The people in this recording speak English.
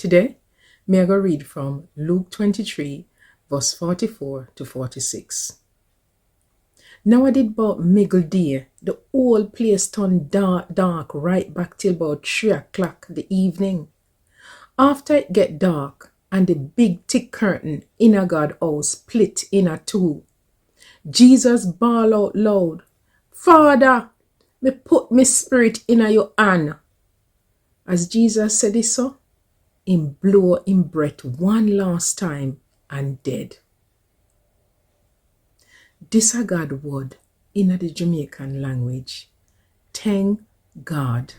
today, me I go read from Luke 23, verse 44 to 46. Now I did about middle day, the whole place turned dark right back till about 3 o'clock the evening. After it get dark and the big thick curtain in a God house split in a two, Jesus bawl out loud, Father, me put me spirit in a your hand. As Jesus said this so, him blow him breath one last time and dead. This a God word in the Jamaican language. Thank God.